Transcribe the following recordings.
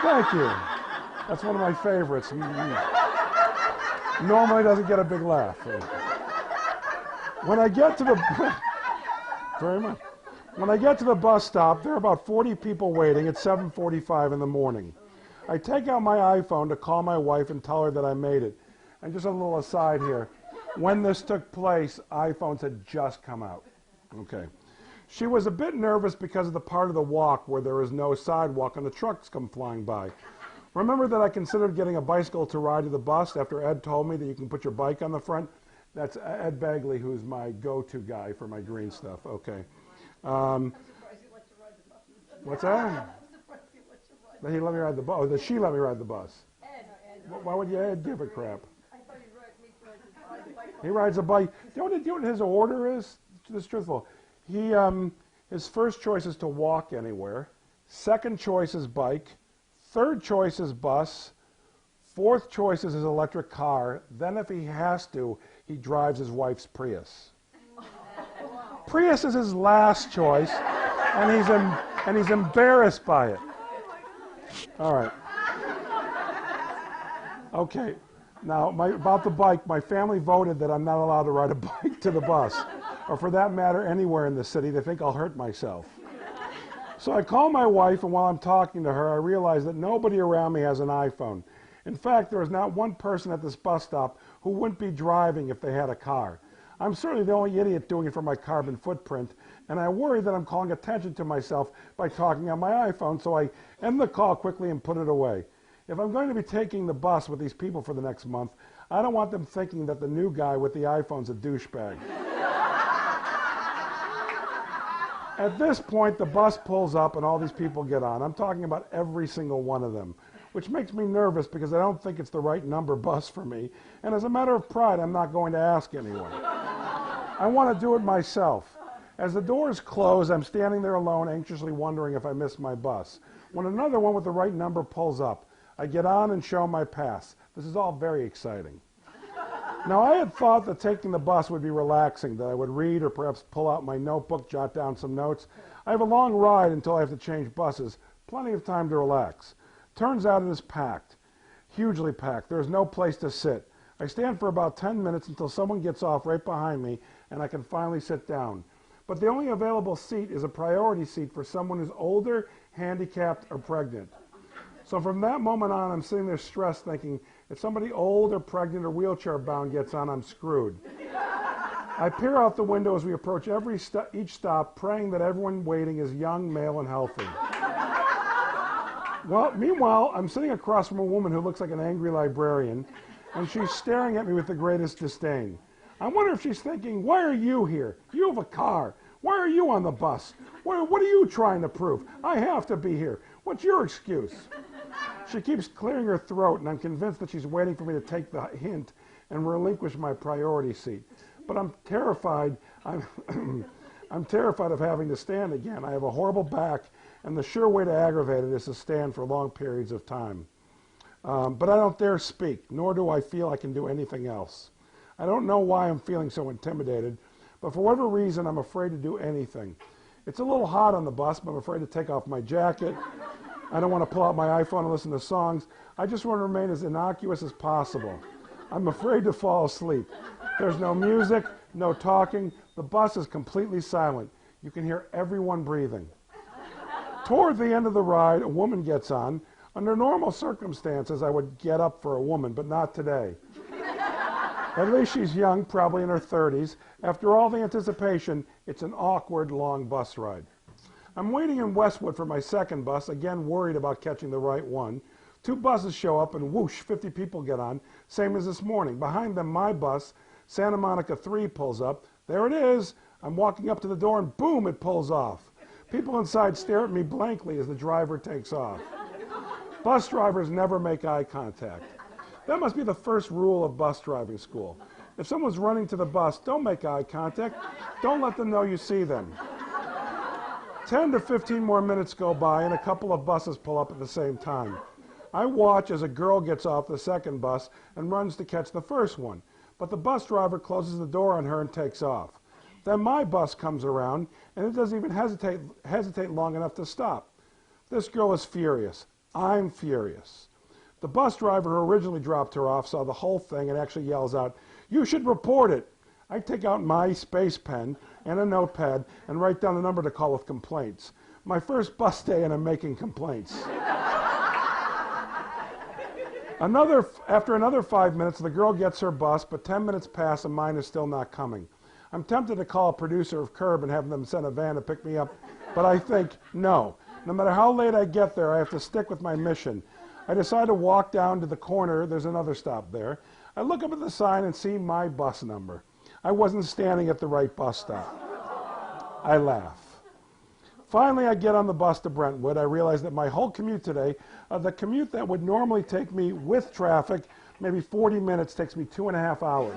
Thank you. That's one of my favorites. Normally doesn't get a big laugh. When I get to the very much. When I get to the bus stop, there are about 40 people waiting at 7:45 in the morning. I take out my iPhone to call my wife and tell her that I made it. And just a little aside here, when this took place, iPhones had just come out. Okay. She was a bit nervous because of the part of the walk where there is no sidewalk and the trucks come flying by. Remember that I considered getting a bicycle to ride to the bus after Ed told me that you can put your bike on the front? That's Ed Bagley, who's my go-to guy for my green stuff. Okay. What's that? That he let me ride the bus. Oh, that she let me ride the bus. Why would you Ed give a crap? He rides a bike. Do you know what his order is? Just truthful. His first choice is to walk anywhere. Second choice is bike. Third choice is bus. Fourth choice is his electric car. Then if he has to, he drives his wife's Prius. Prius is his last choice, and he's embarrassed by it. All right. Okay. Now, about the bike, my family voted that I'm not allowed to ride a bike to the bus, or for that matter, anywhere in the city. They think I'll hurt myself. So I call my wife, and while I'm talking to her, I realize that nobody around me has an iPhone. In fact, there is not one person at this bus stop who wouldn't be driving if they had a car. I'm certainly the only idiot doing it for my carbon footprint, and I worry that I'm calling attention to myself by talking on my iPhone, so I end the call quickly and put it away. If I'm going to be taking the bus with these people for the next month, I don't want them thinking that the new guy with the iPhone's a douchebag. At this point, the bus pulls up and all these people get on. I'm talking about every single one of them, which makes me nervous because I don't think it's the right number bus for me. And as a matter of pride, I'm not going to ask anyone. I want to do it myself. As the doors close, I'm standing there alone, anxiously wondering if I missed my bus, when another one with the right number pulls up. I get on and show my pass. This is all very exciting. Now, I had thought that taking the bus would be relaxing, that I would read or perhaps pull out my notebook, jot down some notes. I have a long ride until I have to change buses. Plenty of time to relax. Turns out it is packed, hugely packed. There is no place to sit. I stand for about 10 minutes until someone gets off right behind me and I can finally sit down. But the only available seat is a priority seat for someone who's older, handicapped, or pregnant. So from that moment on, I'm sitting there stressed thinking, if somebody old or pregnant or wheelchair bound gets on, I'm screwed. I peer out the window as we approach each stop, praying that everyone waiting is young, male, and healthy. Well, meanwhile, I'm sitting across from a woman who looks like an angry librarian, and she's staring at me with the greatest disdain. I wonder if she's thinking, why are you here? You have a car. Why are you on the bus? What are you trying to prove? I have to be here. What's your excuse? She keeps clearing her throat, and I'm convinced that she's waiting for me to take the hint and relinquish my priority seat. But I'm terrified. I'm terrified of having to stand again. I have a horrible back, and the sure way to aggravate it is to stand for long periods of time. But I don't dare speak, nor do I feel I can do anything else. I don't know why I'm feeling so intimidated, but for whatever reason, I'm afraid to do anything. It's a little hot on the bus, but I'm afraid to take off my jacket. I don't want to pull out my iPhone and listen to songs. I just want to remain as innocuous as possible. I'm afraid to fall asleep. There's no music, no talking. The bus is completely silent. You can hear everyone breathing. Toward the end of the ride, a woman gets on. Under normal circumstances, I would get up for a woman, but not today. At least she's young, probably in her 30s. After all the anticipation, it's an awkward, long bus ride. I'm waiting in Westwood for my second bus, again worried about catching the right one. 2 buses show up and whoosh, 50 people get on, same as this morning. Behind them, my bus, Santa Monica 3, pulls up. There it is. I'm walking up to the door and boom, it pulls off. People inside stare at me blankly as the driver takes off. Bus drivers never make eye contact. That must be the first rule of bus driving school. If someone's running to the bus, don't make eye contact. Don't let them know you see them. 10 to 15 more minutes go by and a couple of buses pull up at the same time. I watch as a girl gets off the second bus and runs to catch the first one, but the bus driver closes the door on her and takes off. Then my bus comes around and it doesn't even hesitate long enough to stop. This girl is furious. I'm furious. The bus driver who originally dropped her off saw the whole thing and actually yells out, "You should report it." I take out my space pen and a notepad and write down the number to call with complaints. My first bus day and I'm making complaints. After another 5 minutes, the girl gets her bus, but 10 minutes pass and mine is still not coming. I'm tempted to call a producer of Curb and have them send a van to pick me up, but I think, no. No matter how late I get there, I have to stick with my mission. I decide to walk down to the corner. There's another stop there. I look up at the sign and see my bus number. I wasn't standing at the right bus stop. I laugh. Finally, I get on the bus to Brentwood. I realize that my whole commute today, the commute that would normally take me with traffic, maybe 40 minutes, takes me 2.5 hours.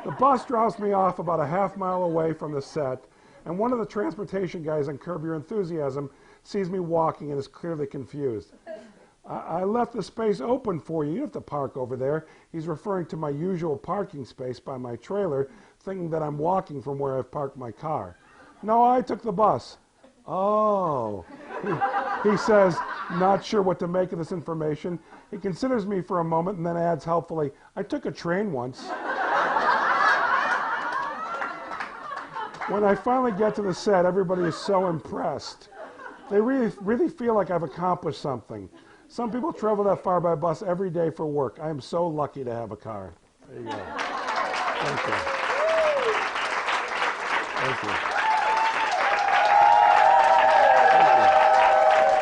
The bus drops me off about a half-mile away from the set, and one of the transportation guys on Curb Your Enthusiasm sees me walking and is clearly confused. I left the space open for you. You have to park over there. He's referring to my usual parking space by my trailer, thinking that I'm walking from where I've parked my car. No, I took the bus. Oh. He says, not sure what to make of this information. He considers me for a moment and then adds helpfully, I took a train once. When I finally get to the set, everybody is so impressed. They really feel like I've accomplished something. Some people travel that far by bus every day for work. I am so lucky to have a car. There you go. Thank you. Thank you.